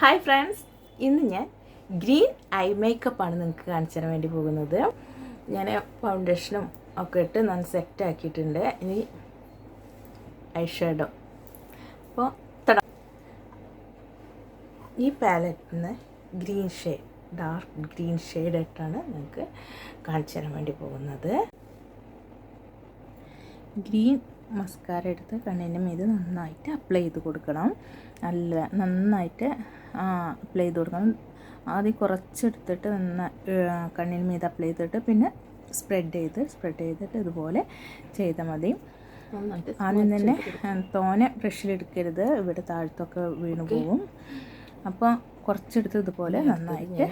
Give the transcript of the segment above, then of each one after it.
Hi friends, ഇന്ന് ഞാൻ green I മേക്കപ്പാണ് നിങ്ങൾക്ക് കാണിച്ചു തരാൻ വേണ്ടി പോകുന്നത്. ഞാൻ ഫൗണ്ടേഷനും ഒക്കെ ഇട്ട് നന്ന സെറ്റ് ആക്കിയിട്ടുണ്ട്. ഇനി ഐ ഷാഡോ. അപ്പോൾ ഈ പാലറ്റിൽ നിന്ന് green shade, dark green shade ഇട്ടാണ് നിങ്ങൾക്ക് കാണിച്ചു തരാൻ വേണ്ടി പോകുന്നത്. ഗ്രീൻ മസ്കാര എടുത്ത് കണ്ണിൻ്റെ മീത് നന്നായിട്ട് അപ്ലൈ ചെയ്ത് കൊടുക്കണം. നന്നായിട്ട് അപ്ലൈ ചെയ്ത് കൊടുക്കണം. ആദ്യം കുറച്ചെടുത്തിട്ട് കണ്ണിന് മീത് അപ്ലൈ ചെയ്തിട്ട് പിന്നെ സ്പ്രെഡ് ചെയ്തിട്ട് ഇതുപോലെ ചെയ്താൽ മതി. ആദ്യം തന്നെ തോനെ ബ്രഷിലെടുക്കരുത്, ഇവിടെ താഴത്തൊക്കെ വീണു പോകും. അപ്പോൾ കുറച്ചെടുത്ത് ഇതുപോലെ നന്നായിട്ട്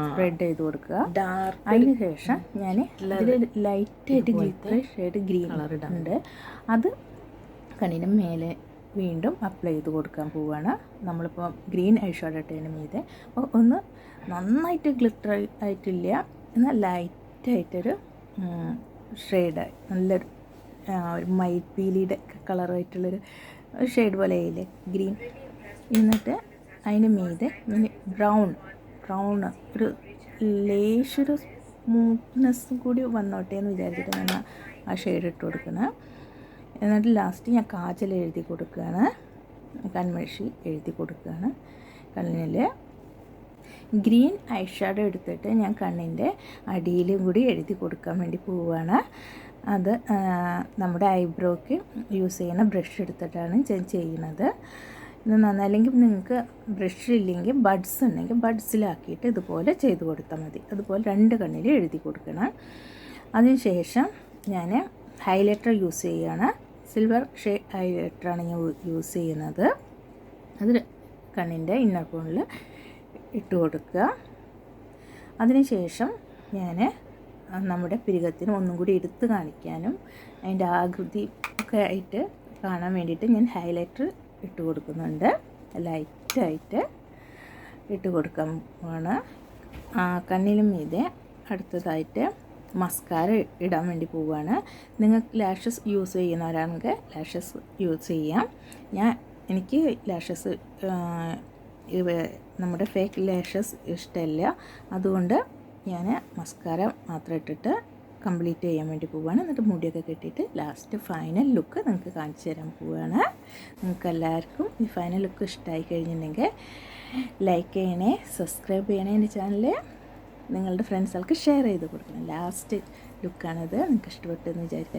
സ്പ്രെഡ് ചെയ്ത് കൊടുക്കുക. അതിന് ശേഷം ഞാൻ ഇതിൽ ലൈറ്റായിട്ട് ഗ്ലിറ്റർ ഷെയ്ഡ് ഗ്രീൻ കളർ ഇടുന്നുണ്ട്. അത് കണ്ണിന് മേലെ വീണ്ടും അപ്ലൈ ചെയ്ത് കൊടുക്കാൻ പോവുകയാണ്. നമ്മളിപ്പോൾ ഗ്രീൻ ഐ ഷാഡോ ഇട്ടതിന് മീതെ അപ്പോൾ ഒന്ന് നന്നായിട്ട് ഗ്ലിറ്റർ ആയിട്ടില്ല, എന്നാൽ ലൈറ്റായിട്ടൊരു ഷെയ്ഡ്, നല്ലൊരു മൈറ്റ് പീലിയുടെ കളറായിട്ടുള്ളൊരു ഷെയ്ഡ് പോലെ ആയില്ലേ ഗ്രീൻ. എന്നിട്ട് അതിന് മീതെ ബ്രൗൺ ഒരു ലേശൊരു സ്മൂത്ത്നെസ്സും കൂടി വന്നോട്ടെ എന്ന് വിചാരിച്ചിട്ട് ഞാൻ ആ ഷെയ്ഡ് ഇട്ട് കൊടുക്കണം. എന്നിട്ട് ലാസ്റ്റ് ഞാൻ കാജൽ എഴുതി കൊടുക്കുകയാണ്, കൺമഷി എഴുതി കൊടുക്കുകയാണ്. കണ്ണിൽ ഗ്രീൻ ഐ ഷാഡോ എടുത്തിട്ട് ഞാൻ കണ്ണിൻ്റെ അടിയിലും കൂടി എഴുതി കൊടുക്കാൻ വേണ്ടി പോവുകയാണ്. അത് നമ്മുടെ ഐബ്രോയ്ക്ക് യൂസ് ചെയ്യുന്ന ബ്രഷ് എടുത്തിട്ടാണ് ഞാൻ ചെയ്യുന്നത്. ഇത് അല്ലെങ്കിൽ നിങ്ങൾക്ക് ബ്രഷ് ഇല്ലെങ്കിൽ ബഡ്സ് ഉണ്ടെങ്കിൽ ബഡ്സിലാക്കിയിട്ട് ഇതുപോലെ ചെയ്ത് കൊടുത്താൽ മതി. അതുപോലെ രണ്ട് കണ്ണിൽ എഴുതി കൊടുക്കണം. അതിനുശേഷം ഞാൻ ഹൈലൈറ്റർ യൂസ് ചെയ്യുകയാണ്. സിൽവർ ഷെയ്ഡ് ഹൈലൈറ്ററാണ് ഞാൻ യൂസ് ചെയ്യുന്നത്. അത് കണ്ണിൻ്റെ ഇന്നർ കോണിൽ ഇട്ട് കൊടുക്കുക. അതിനുശേഷം ഞാൻ നമ്മുടെ പിരികത്തിന് ഒന്നും കൂടി എടുത്ത് കാണിക്കാനും അതിൻ്റെ ആകൃതി ഒക്കെ ആയിട്ട് കാണാൻ വേണ്ടിയിട്ട് ഞാൻ ഹൈലൈറ്റർ ഇട്ട് കൊടുക്കുന്നുണ്ട്. ലൈറ്റായിട്ട് ഇട്ട് കൊടുക്കാൻ കണ്ണിനും മീതെ അടുത്തതായിട്ട് മസ്കാര ഇടാൻ വേണ്ടി പോവുകയാണ്. നിങ്ങൾക്ക് ലാഷസ് യൂസ് ചെയ്യുന്നവരാണെങ്കിൽ ലാഷസ് യൂസ് ചെയ്യാം. എനിക്ക് ലാഷസ് നമ്മുടെ ഫേക്ക് ലാഷസ് ഇഷ്ടമല്ല, അതുകൊണ്ട് ഞാൻ മസ്കാര മാത്രം ഇട്ടിട്ട് കംപ്ലീറ്റ് ചെയ്യാൻ വേണ്ടി പോവുകയാണ്. എന്നിട്ട് മുടിയൊക്കെ കെട്ടിയിട്ട് ലാസ്റ്റ് ഫൈനൽ ലുക്ക് നിങ്ങൾക്ക് കാണിച്ചു തരാൻ പോവുകയാണ്. നിങ്ങൾക്ക് എല്ലാവർക്കും ഈ ഫൈനൽ ലുക്ക് ഇഷ്ടമായി കഴിഞ്ഞിട്ടുണ്ടെങ്കിൽ ലൈക്ക് ചെയ്യണേ, സബ്സ്ക്രൈബ് ചെയ്യണേ. എൻ്റെ ചാനൽ നിങ്ങളുടെ ഫ്രണ്ട്സുകൾക്ക് ഷെയർ ചെയ്ത് കൊടുക്കണം. ലാസ്റ്റ് ലുക്കാണിത്. നിങ്ങൾക്ക് ഇഷ്ടപ്പെട്ടെന്ന് വിചാരിക്കാം.